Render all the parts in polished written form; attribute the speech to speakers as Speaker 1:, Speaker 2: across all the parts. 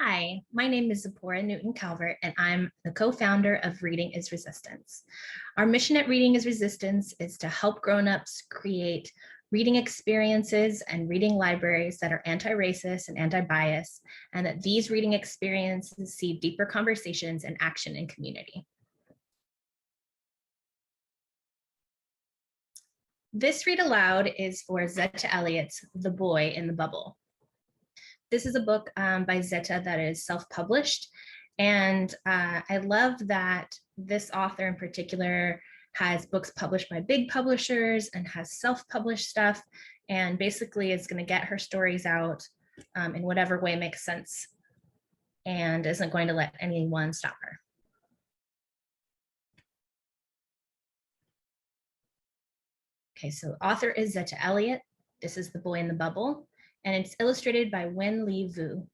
Speaker 1: Hi, my name is Zipporah Newton-Calvert, and I'm the co-founder of Reading is Resistance. Our mission at Reading is Resistance is to help grown-ups create reading experiences and reading libraries that are anti-racist and anti-bias, and that these reading experiences see deeper conversations and action in community. This read aloud is for Zetta Elliott's The Boy in the Bubble. This is a book by Zetta that is self-published. And I love that this author in particular has books published by big publishers and has self-published stuff, and basically is going to get her stories out in whatever way makes sense and isn't going to let anyone stop her. Okay, so author is Zetta Elliott. This is The Boy in the Bubble, and it's illustrated by Wen Li Vu.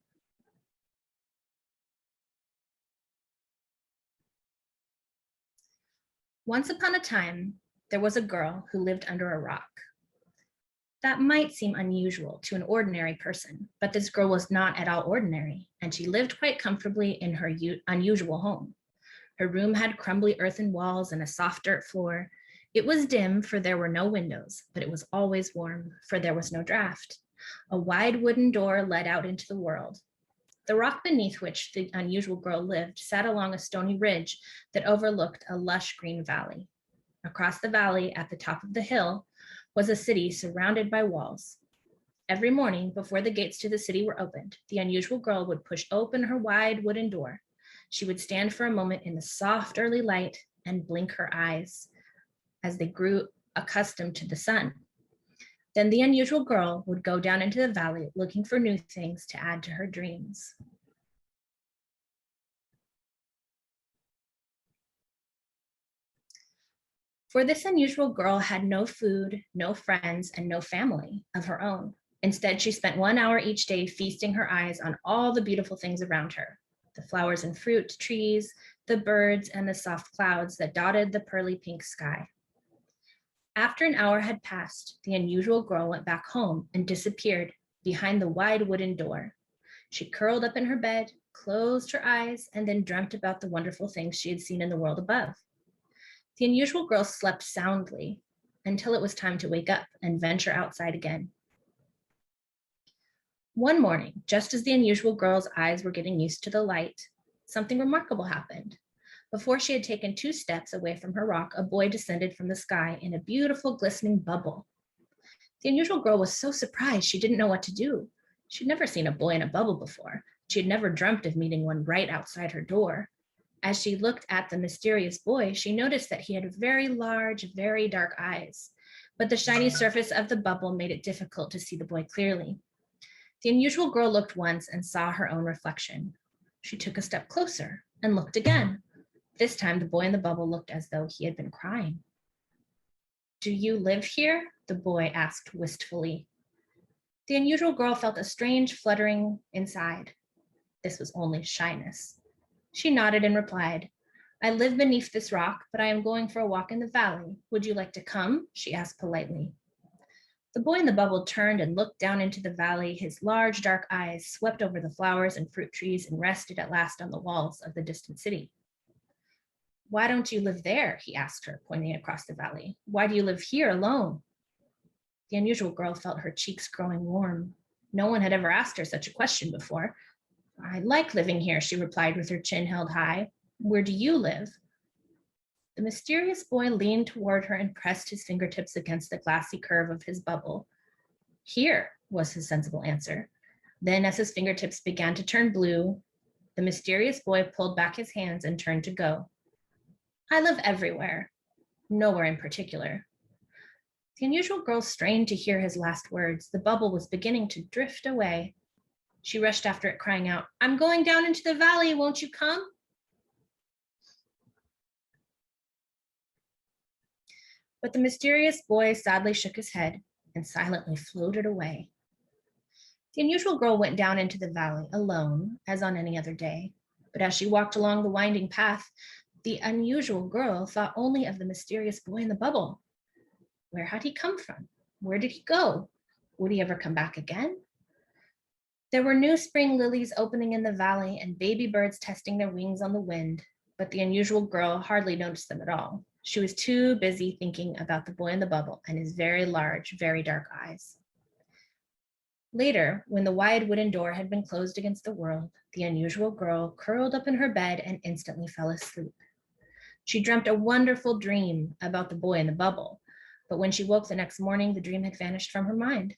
Speaker 1: Once upon a time, there was a girl who lived under a rock. That might seem unusual to an ordinary person, but this girl was not at all ordinary, and she lived quite comfortably in her unusual home. Her room had crumbly earthen walls and a soft dirt floor. It was dim, for there were no windows, but it was always warm, for there was no draft. A wide wooden door led out into the world. The rock beneath which the unusual girl lived sat along a stony ridge that overlooked a lush green valley. Across the valley, at the top of the hill, was a city surrounded by walls. Every morning, before the gates to the city were opened, the unusual girl would push open her wide wooden door. She would stand for a moment in the soft early light and blink her eyes as they grew accustomed to the sun. Then the unusual girl would go down into the valley looking for new things to add to her dreams. For this unusual girl had no food, no friends, and no family of her own. Instead, she spent 1 hour each day feasting her eyes on all the beautiful things around her, the flowers and fruit trees, the birds, and the soft clouds that dotted the pearly pink sky. After an hour had passed, the unusual girl went back home and disappeared behind the wide wooden door. She curled up in her bed, closed her eyes, and then dreamt about the wonderful things she had seen in the world above. The unusual girl slept soundly until it was time to wake up and venture outside again. One morning, just as the unusual girl's eyes were getting used to the light, something remarkable happened. Before she had taken 2 steps away from her rock, a boy descended from the sky in a beautiful, glistening bubble. The unusual girl was so surprised she didn't know what to do. She'd never seen a boy in a bubble before. She had never dreamt of meeting one right outside her door. As she looked at the mysterious boy, she noticed that he had very large, very dark eyes, but the shiny surface of the bubble made it difficult to see the boy clearly. The unusual girl looked once and saw her own reflection. She took a step closer and looked again. This time, the boy in the bubble looked as though he had been crying. "Do you live here?" the boy asked wistfully. The unusual girl felt a strange fluttering inside. This was only shyness. She nodded and replied, "I live beneath this rock, but I am going for a walk in the valley. Would you like to come?" she asked politely. The boy in the bubble turned and looked down into the valley. His large dark eyes swept over the flowers and fruit trees and rested at last on the walls of the distant city. "Why don't you live there?" he asked her, pointing across the valley. "Why do you live here alone?" The unusual girl felt her cheeks growing warm. No one had ever asked her such a question before. "I like living here," she replied with her chin held high. "Where do you live?" The mysterious boy leaned toward her and pressed his fingertips against the glassy curve of his bubble. "Here," was his sensible answer. Then, as his fingertips began to turn blue, the mysterious boy pulled back his hands and turned to go. "I live everywhere, nowhere in particular." The unusual girl strained to hear his last words. The bubble was beginning to drift away. She rushed after it, crying out, "I'm going down into the valley, won't you come?" But the mysterious boy sadly shook his head and silently floated away. The unusual girl went down into the valley alone, as on any other day. But as she walked along the winding path, the unusual girl thought only of the mysterious boy in the bubble. Where had he come from? Where did he go? Would he ever come back again? There were new spring lilies opening in the valley and baby birds testing their wings on the wind, but the unusual girl hardly noticed them at all. She was too busy thinking about the boy in the bubble and his very large, very dark eyes. Later, when the wide wooden door had been closed against the world, the unusual girl curled up in her bed and instantly fell asleep. She dreamt a wonderful dream about the boy in the bubble, but when she woke the next morning, the dream had vanished from her mind.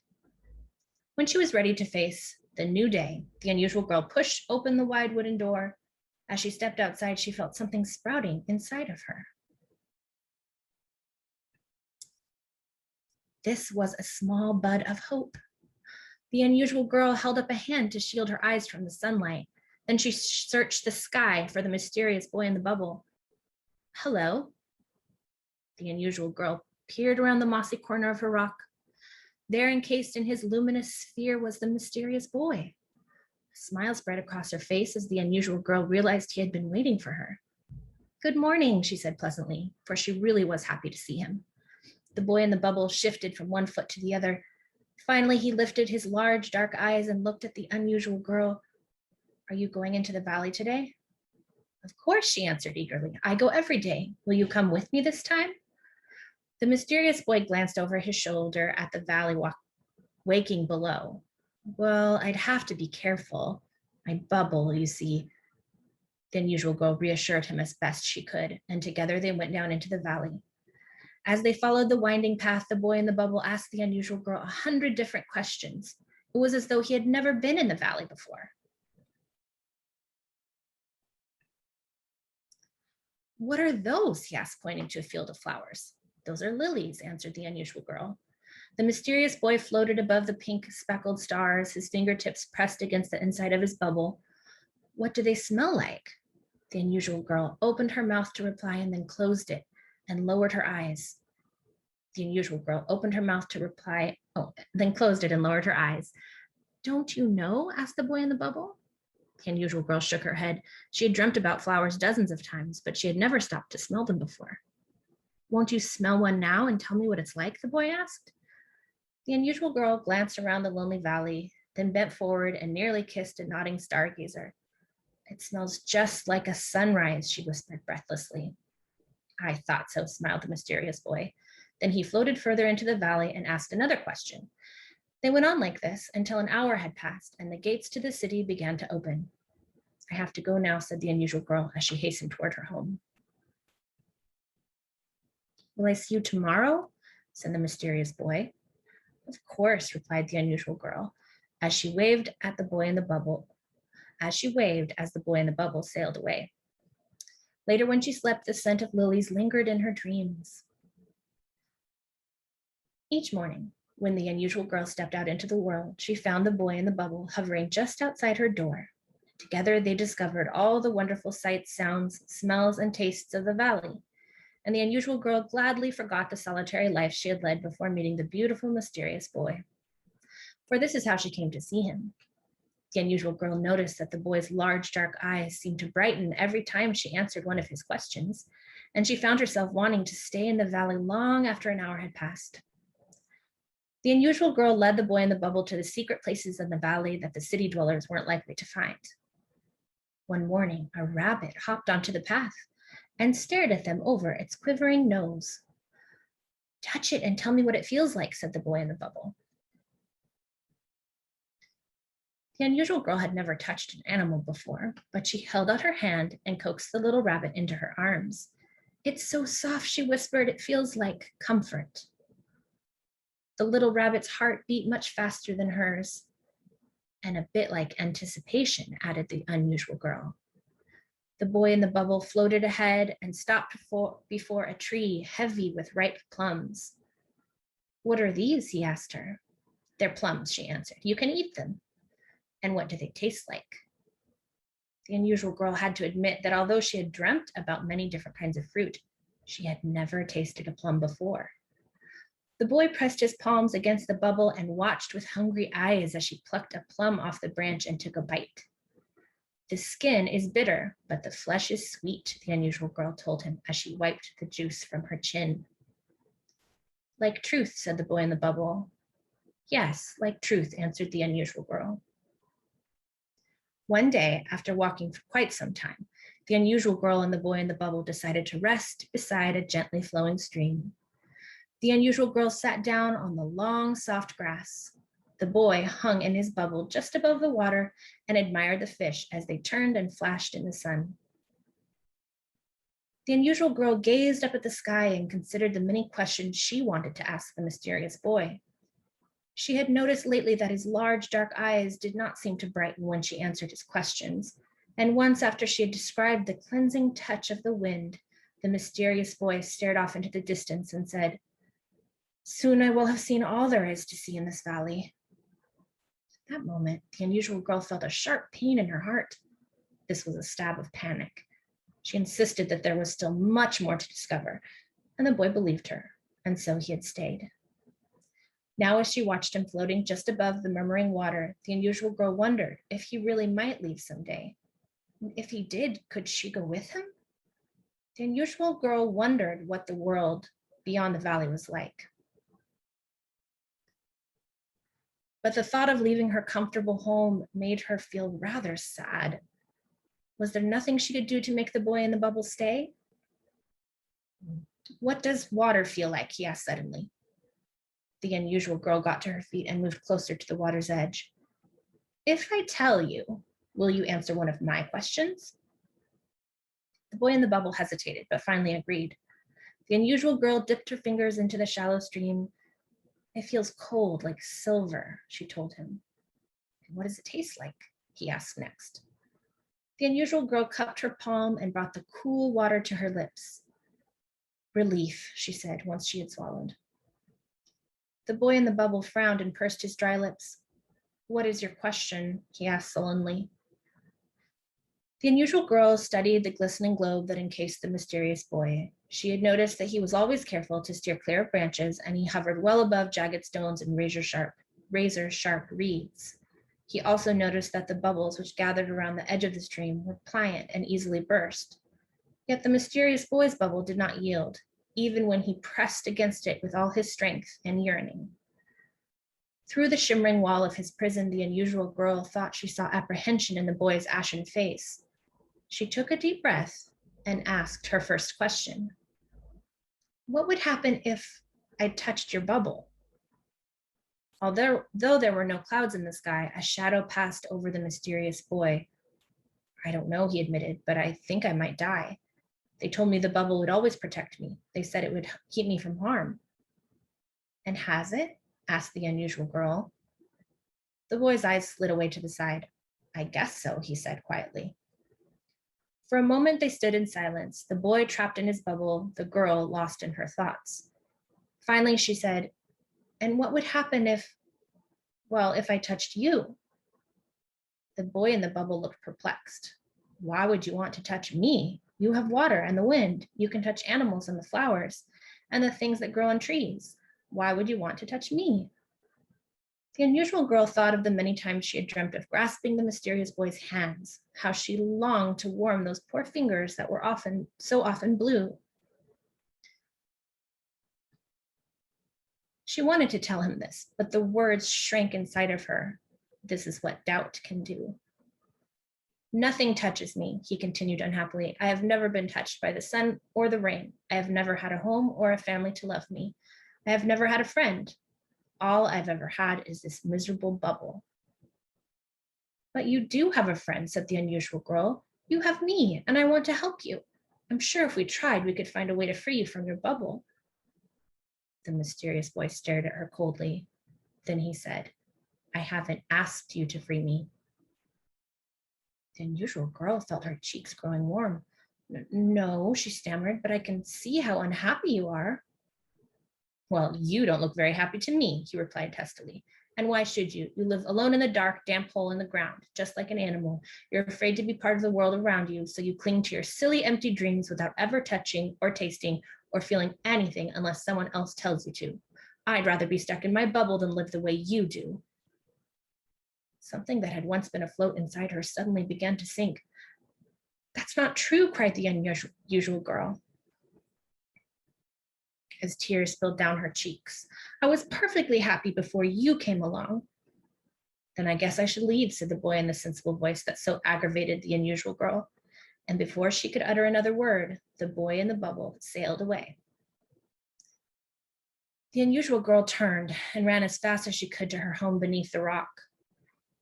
Speaker 1: When she was ready to face the new day, the unusual girl pushed open the wide wooden door. As she stepped outside, she felt something sprouting inside of her. This was a small bud of hope. The unusual girl held up a hand to shield her eyes from the sunlight. Then she searched the sky for the mysterious boy in the bubble. Hello. The unusual girl peered around the mossy corner of her rock. There, encased in his luminous sphere, was the mysterious boy. A smile spread across her face as the unusual girl realized he had been waiting for her. Good morning, she said pleasantly, for she really was happy to see him. The boy in the bubble shifted from one foot to the other. Finally, he lifted his large, dark eyes and looked at the unusual girl. Are you going into the valley today? Of course, she answered eagerly. I go every day. Will you come with me this time? The mysterious boy glanced over his shoulder at the valley waking below. Well, I'd have to be careful. My bubble, you see. The unusual girl reassured him as best she could, and together they went down into the valley. As they followed the winding path, the boy in the bubble asked the unusual girl 100 different questions. It was as though he had never been in the valley before. What are those? He asked, pointing to a field of flowers. Those are lilies, answered the unusual girl. The mysterious boy floated above the pink speckled stars, his fingertips pressed against the inside of his bubble. What do they smell like? The unusual girl opened her mouth to reply and then closed it and lowered her eyes. The unusual girl opened her mouth to reply, then closed it and lowered her eyes. Don't you know? Asked the boy in the bubble. The unusual girl shook her head. She had dreamt about flowers dozens of times, but she had never stopped to smell them before. Won't you smell one now and tell me what it's like? The boy asked. The unusual girl glanced around the lonely valley, then bent forward and nearly kissed a nodding stargazer. It smells just like a sunrise, she whispered breathlessly. I thought so, smiled the mysterious boy. Then he floated further into the valley and asked another question. They went on like this until an hour had passed and the gates to the city began to open. I have to go now, said the unusual girl as she hastened toward her home. Will I see you tomorrow? Said the mysterious boy. Of course, replied the unusual girl, as she waved at the boy in the bubble, as the boy in the bubble sailed away. Later, when she slept, the scent of lilies lingered in her dreams. Each morning, when the unusual girl stepped out into the world, she found the boy in the bubble hovering just outside her door. Together, they discovered all the wonderful sights, sounds, smells, and tastes of the valley. And the unusual girl gladly forgot the solitary life she had led before meeting the beautiful, mysterious boy. For this is how she came to see him. The unusual girl noticed that the boy's large, dark eyes seemed to brighten every time she answered one of his questions, and she found herself wanting to stay in the valley long after an hour had passed. The unusual girl led the boy in the bubble to the secret places in the valley that the city dwellers weren't likely to find. One morning, a rabbit hopped onto the path and stared at them over its quivering nose. Touch it and tell me what it feels like, said the boy in the bubble. The unusual girl had never touched an animal before, but she held out her hand and coaxed the little rabbit into her arms. It's so soft, she whispered, it feels like comfort. The little rabbit's heart beat much faster than hers, and a bit like anticipation, added the unusual girl. The boy in the bubble floated ahead and stopped before a tree heavy with ripe plums. What are these? He asked her. They're plums, she answered. You can eat them. And what do they taste like? The unusual girl had to admit that although she had dreamt about many different kinds of fruit, she had never tasted a plum before. The boy pressed his palms against the bubble and watched with hungry eyes as she plucked a plum off the branch and took a bite. The skin is bitter, but the flesh is sweet, the unusual girl told him as she wiped the juice from her chin. Like truth, said the boy in the bubble. Yes, like truth, answered the unusual girl. One day, after walking for quite some time, the unusual girl and the boy in the bubble decided to rest beside a gently flowing stream. The unusual girl sat down on the long, soft grass. The boy hung in his bubble just above the water and admired the fish as they turned and flashed in the sun. The unusual girl gazed up at the sky and considered the many questions she wanted to ask the mysterious boy. She had noticed lately that his large, dark eyes did not seem to brighten when she answered his questions. And once, after she had described the cleansing touch of the wind, the mysterious voice stared off into the distance and said, "Soon I will have seen all there is to see in this valley." At that moment, the unusual girl felt a sharp pain in her heart. This was a stab of panic. She insisted that there was still much more to discover, and the boy believed her, and so he had stayed. Now, as she watched him floating just above the murmuring water, the unusual girl wondered if he really might leave someday. If he did, could she go with him? The unusual girl wondered what the world beyond the valley was like. But the thought of leaving her comfortable home made her feel rather sad. Was there nothing she could do to make the boy in the bubble stay? "What does water feel like?" he asked suddenly. The unusual girl got to her feet and moved closer to the water's edge. "If I tell you, will you answer one of my questions?" The boy in the bubble hesitated, but finally agreed. The unusual girl dipped her fingers into the shallow stream. "It feels cold, like silver," she told him. "And what does it taste like?" he asked next. The unusual girl cupped her palm and brought the cool water to her lips. "Relief," she said once she had swallowed. The boy in the bubble frowned and pursed his dry lips. "What is your question?" he asked sullenly. The unusual girl studied the glistening globe that encased the mysterious boy. She had noticed that he was always careful to steer clear of branches, and he hovered well above jagged stones and razor-sharp reeds. He also noticed that the bubbles which gathered around the edge of the stream were pliant and easily burst. Yet the mysterious boy's bubble did not yield, even when he pressed against it with all his strength and yearning. Through the shimmering wall of his prison, the unusual girl thought she saw apprehension in the boy's ashen face. She took a deep breath and asked her first question. "What would happen if I touched your bubble?" Though there were no clouds in the sky, a shadow passed over the mysterious boy. "I don't know," he admitted, "but I think I might die. They told me the bubble would always protect me. They said it would keep me from harm." "And has it?" asked the unusual girl. The boy's eyes slid away to the side. "I guess so," he said quietly. For a moment they stood in silence, the boy trapped in his bubble, the girl lost in her thoughts. Finally, she said, "And what would happen if I touched you?" The boy in the bubble looked perplexed. "Why would you want to touch me? You have water and the wind. You can touch animals and the flowers and the things that grow on trees. Why would you want to touch me?" The unusual girl thought of the many times she had dreamt of grasping the mysterious boy's hands, how she longed to warm those poor fingers that were so often blue. She wanted to tell him this, but the words shrank inside of her. This is what doubt can do. "Nothing touches me," he continued unhappily. "I have never been touched by the sun or the rain. I have never had a home or a family to love me. I have never had a friend. All I've ever had is this miserable bubble." "But you do have a friend," said the unusual girl. "You have me, and I want to help you. I'm sure if we tried, we could find a way to free you from your bubble." The mysterious boy stared at her coldly. Then he said, "I haven't asked you to free me." The unusual girl felt her cheeks growing warm. "No," she stammered, "but I can see how unhappy you are." "Well, you don't look very happy to me," he replied testily. "And why should you? You live alone in the dark, damp hole in the ground, just like an animal. You're afraid to be part of the world around you, so you cling to your silly, empty dreams without ever touching or tasting or feeling anything unless someone else tells you to. I'd rather be stuck in my bubble than live the way you do." Something that had once been afloat inside her suddenly began to sink. "That's not true," cried the unusual girl, as tears spilled down her cheeks. "I was perfectly happy before you came along." Then I guess I should leave, said the boy in the sensible voice that so aggravated the unusual girl. And before she could utter another word, the boy in the bubble sailed away. The unusual girl turned and ran as fast as she could to her home beneath the rock.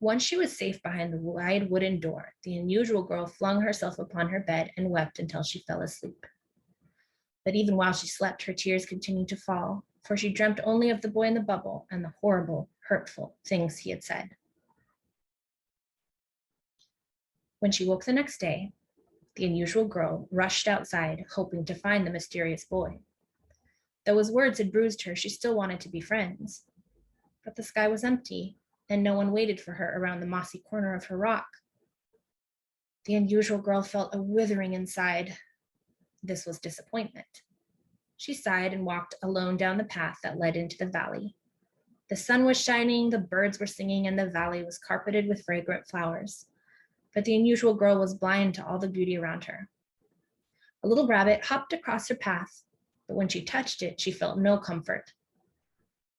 Speaker 1: Once she was safe behind the wide wooden door, the unusual girl flung herself upon her bed and wept until she fell asleep. But even while she slept, her tears continued to fall, for she dreamt only of the boy in the bubble and the horrible, hurtful things he had said. When she woke the next day, the unusual girl rushed outside, hoping to find the mysterious boy. Though his words had bruised her, she still wanted to be friends. But the sky was empty, and no one waited for her around the mossy corner of her rock. The unusual girl felt a withering inside. This was disappointment. She sighed and walked alone down the path that led into the valley. The sun was shining, the birds were singing, and the valley was carpeted with fragrant flowers. But the unusual girl was blind to all the beauty around her. A little rabbit hopped across her path, but when she touched it, she felt no comfort.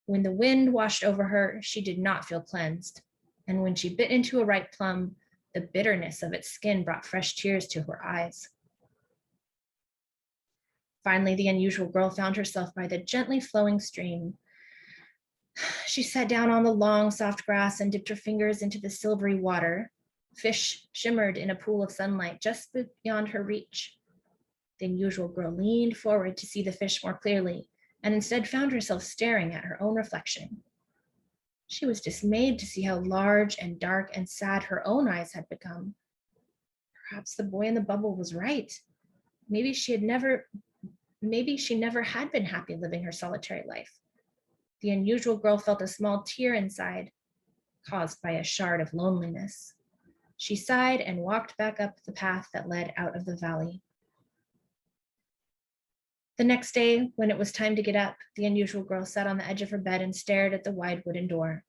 Speaker 1: When the wind washed over her, she did not feel cleansed. And when she bit into a ripe plum, the bitterness of its skin brought fresh tears to her eyes. Finally, the unusual girl found herself by the gently flowing stream. She sat down on the long, soft grass and dipped her fingers into the silvery water. Fish shimmered in a pool of sunlight just beyond her reach. The unusual girl leaned forward to see the fish more clearly, and instead found herself staring at her own reflection. She was dismayed to see how large and dark and sad her own eyes had become. Perhaps the boy in the bubble was right. Maybe she never had been happy living her solitary life. The unusual girl felt a small tear inside, caused by a shard of loneliness. She sighed and walked back up the path that led out of the valley. The next day, when it was time to get up, the unusual girl sat on the edge of her bed and stared at the wide wooden door.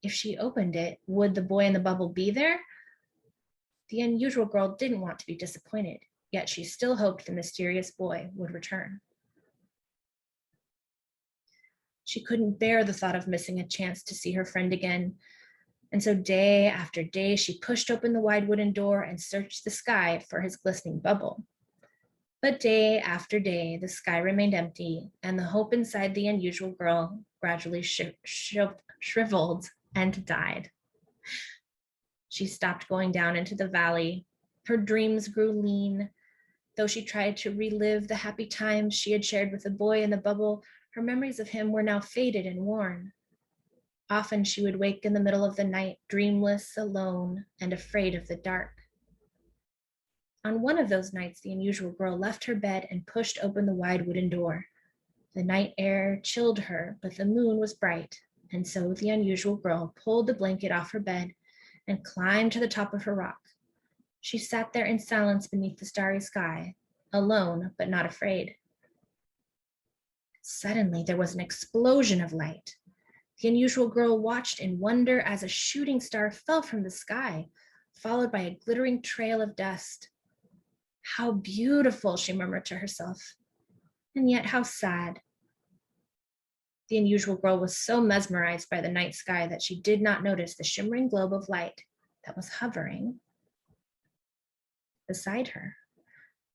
Speaker 1: If she opened it, would the boy in the bubble be there? The unusual girl didn't want to be disappointed, yet she still hoped the mysterious boy would return. She couldn't bear the thought of missing a chance to see her friend again, and so day after day she pushed open the wide wooden door and searched the sky for his glistening bubble. But day after day, the sky remained empty, and the hope inside the unusual girl gradually shriveled and died. She stopped going down into the valley. Her dreams grew lean. Though she tried to relive the happy times she had shared with the boy in the bubble, her memories of him were now faded and worn. Often she would wake in the middle of the night, dreamless, alone, and afraid of the dark. On one of those nights, the unusual girl left her bed and pushed open the wide wooden door. The night air chilled her, but the moon was bright, and so the unusual girl pulled the blanket off her bed and climbed to the top of her rock. She sat there in silence beneath the starry sky, alone but not afraid. Suddenly, there was an explosion of light. The unusual girl watched in wonder as a shooting star fell from the sky, followed by a glittering trail of dust. How beautiful, she murmured to herself, and yet how sad. The unusual girl was so mesmerized by the night sky that she did not notice the shimmering globe of light that was hovering beside her.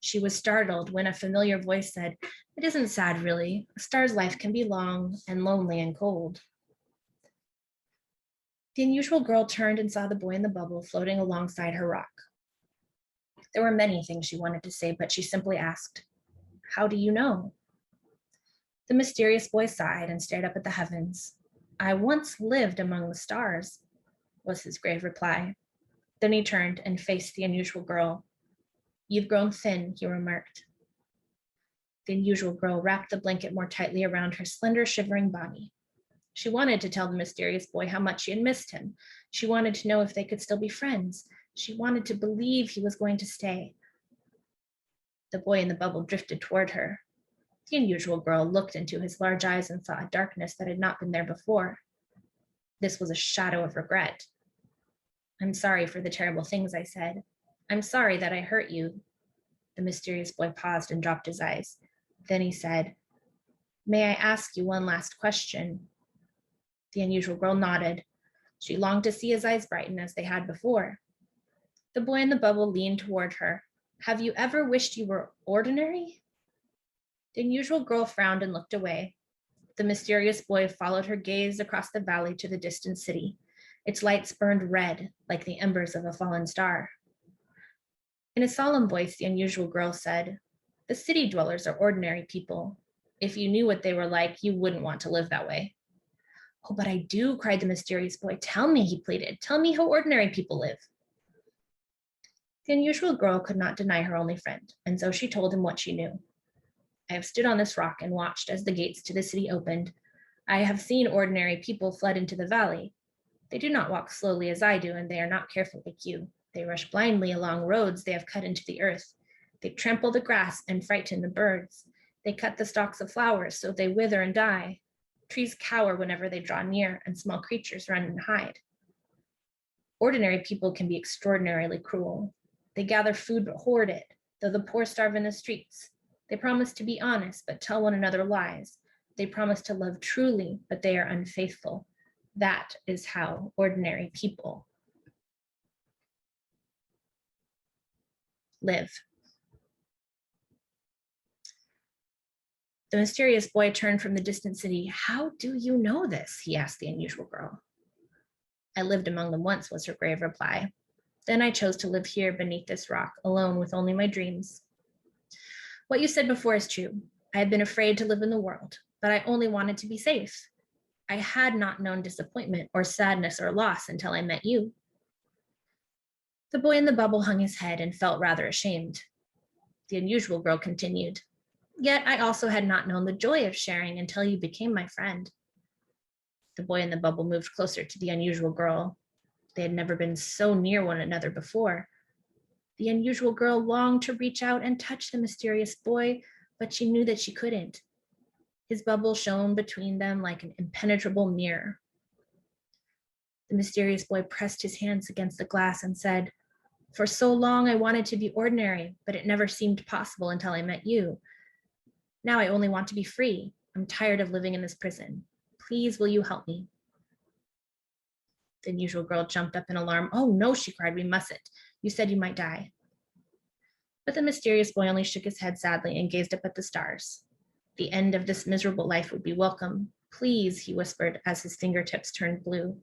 Speaker 1: She was startled when a familiar voice said, "It isn't sad, really. A star's life can be long and lonely and cold." The unusual girl turned and saw the boy in the bubble floating alongside her rock. There were many things she wanted to say, but she simply asked, "How do you know?" The mysterious boy sighed and stared up at the heavens. "I once lived among the stars," was his grave reply. Then he turned and faced the unusual girl. "You've grown thin," he remarked. The unusual girl wrapped the blanket more tightly around her slender, shivering body. She wanted to tell the mysterious boy how much she had missed him. She wanted to know if they could still be friends. She wanted to believe he was going to stay. The boy in the bubble drifted toward her. The unusual girl looked into his large eyes and saw a darkness that had not been there before. This was a shadow of regret. "I'm sorry for the terrible things I said. I'm sorry that I hurt you." The mysterious boy paused and dropped his eyes. Then he said, "May I ask you one last question?" The unusual girl nodded. She longed to see his eyes brighten as they had before. The boy in the bubble leaned toward her. Have you ever wished you were ordinary? The unusual girl frowned and looked away. The mysterious boy followed her gaze across the valley to the distant city. Its lights burned red, like the embers of a fallen star. In a solemn voice, the unusual girl said, the city dwellers are ordinary people. If you knew what they were like, you wouldn't want to live that way. Oh, but I do, cried the mysterious boy. Tell me, he pleaded. Tell me how ordinary people live. The unusual girl could not deny her only friend, and so she told him what she knew. I have stood on this rock and watched as the gates to the city opened. I have seen ordinary people flood into the valley. They do not walk slowly as I do, and they are not careful like you. They rush blindly along roads they have cut into the earth. They trample the grass and frighten the birds. They cut the stalks of flowers so they wither and die. Trees cower whenever they draw near, and small creatures run and hide. Ordinary people can be extraordinarily cruel. They gather food but hoard it, though the poor starve in the streets. They promise to be honest, but tell one another lies. They promise to love truly, but they are unfaithful. That is how ordinary people live. The mysterious boy turned from the distant city. How do you know this? He asked the unusual girl. I lived among them once, was her grave reply. Then I chose to live here beneath this rock, alone with only my dreams. What you said before is true. I had been afraid to live in the world, but I only wanted to be safe. I had not known disappointment or sadness or loss until I met you. The boy in the bubble hung his head and felt rather ashamed. The unusual girl continued, yet I also had not known the joy of sharing until you became my friend. The boy in the bubble moved closer to the unusual girl. They had never been so near one another before. The unusual girl longed to reach out and touch the mysterious boy, but she knew that she couldn't. His bubble shone between them like an impenetrable mirror. The mysterious boy pressed his hands against the glass and said, for so long I wanted to be ordinary, but it never seemed possible until I met you. Now I only want to be free. I'm tired of living in this prison. Please, will you help me? The unusual girl jumped up in alarm. Oh no, she cried, we mustn't. You said you might die. But the mysterious boy only shook his head sadly and gazed up at the stars. The end of this miserable life would be welcome. Please, he whispered as his fingertips turned blue.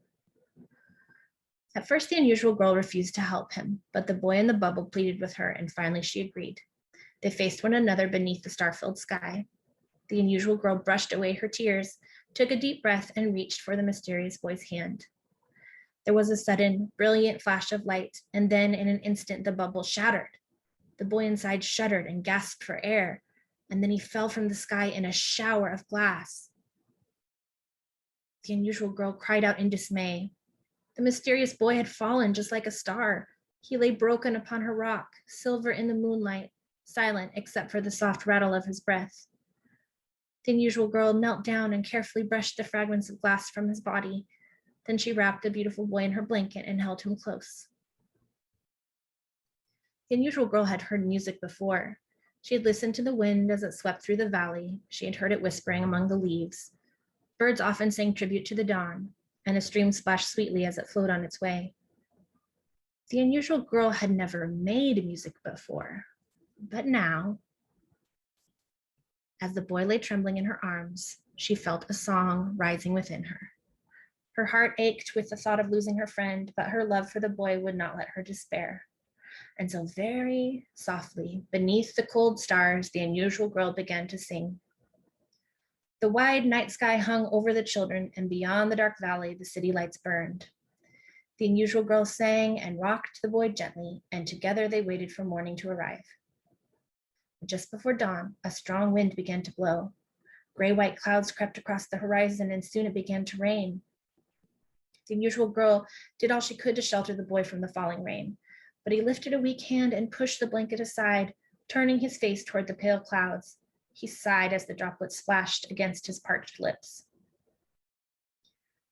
Speaker 1: At first, the unusual girl refused to help him, but the boy in the bubble pleaded with her, and finally she agreed. They faced one another beneath the star-filled sky. The unusual girl brushed away her tears, took a deep breath, and reached for the mysterious boy's hand. There was a sudden, brilliant flash of light, and then in an instant the bubble shattered. The boy inside shuddered and gasped for air, and then he fell from the sky in a shower of glass. The unusual girl cried out in dismay. The mysterious boy had fallen just like a star. He lay broken upon her rock, silver in the moonlight, silent except for the soft rattle of his breath. The unusual girl knelt down and carefully brushed the fragments of glass from his body. Then she wrapped the beautiful boy in her blanket and held him close. The unusual girl had heard music before. She had listened to the wind as it swept through the valley. She had heard it whispering among the leaves. Birds often sang tribute to the dawn, and a stream splashed sweetly as it flowed on its way. The unusual girl had never made music before, but now, as the boy lay trembling in her arms, she felt a song rising within her. Her heart ached with the thought of losing her friend, but her love for the boy would not let her despair. And so very softly, beneath the cold stars, the unusual girl began to sing. The wide night sky hung over the children, and beyond the dark valley, the city lights burned. The unusual girl sang and rocked the boy gently, and together they waited for morning to arrive. Just before dawn, a strong wind began to blow. Gray-white clouds crept across the horizon, and soon it began to rain. The unusual girl did all she could to shelter the boy from the falling rain, but he lifted a weak hand and pushed the blanket aside, turning his face toward the pale clouds. He sighed as the droplets splashed against his parched lips.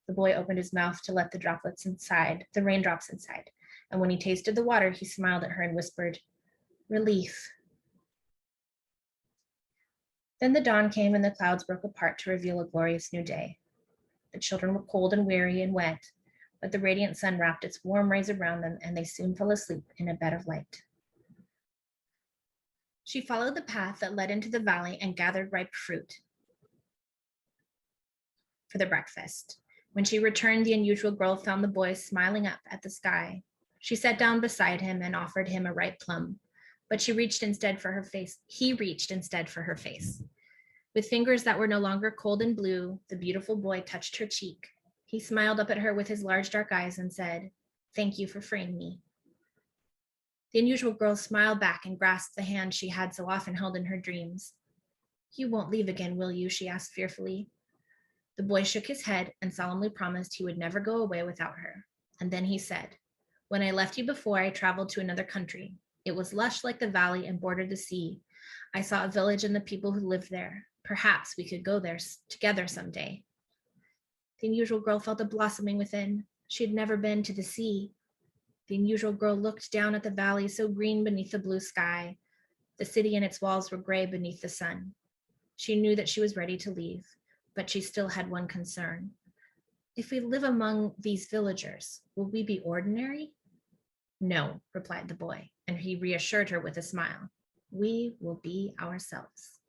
Speaker 1: The boy opened his mouth to let the raindrops inside, and when he tasted the water, he smiled at her and whispered, "Relief." Then the dawn came and the clouds broke apart to reveal a glorious new day. The children were cold and weary and wet. but the radiant sun wrapped its warm rays around them, and they soon fell asleep in a bed of light. She followed the path that led into the valley and gathered ripe fruit for the breakfast. When she returned, the unusual girl found the boy smiling up at the sky. She sat down beside him and offered him a ripe plum, but he reached instead for her face. With fingers that were no longer cold and blue, the beautiful boy touched her cheek. He smiled up at her with his large dark eyes and said, "Thank you for freeing me." The unusual girl smiled back and grasped the hand she had so often held in her dreams. "You won't leave again, will you?" she asked fearfully. The boy shook his head and solemnly promised he would never go away without her. And then he said, "When I left you before, I traveled to another country. It was lush like the valley and bordered the sea. I saw a village and the people who lived there. Perhaps we could go there together someday." The unusual girl felt a blossoming within. She had never been to the sea. The unusual girl looked down at the valley, so green beneath the blue sky. The city and its walls were gray beneath the sun. She knew that she was ready to leave, but she still had one concern. "If we live among these villagers, will we be ordinary?" "No," replied the boy, and he reassured her with a smile. "We will be ourselves."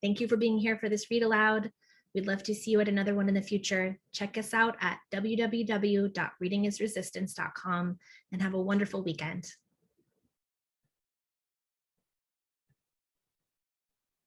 Speaker 1: Thank you for being here for this read aloud. We'd love to see you at another one in the future. Check us out at www.readingisresistance.com and have a wonderful weekend.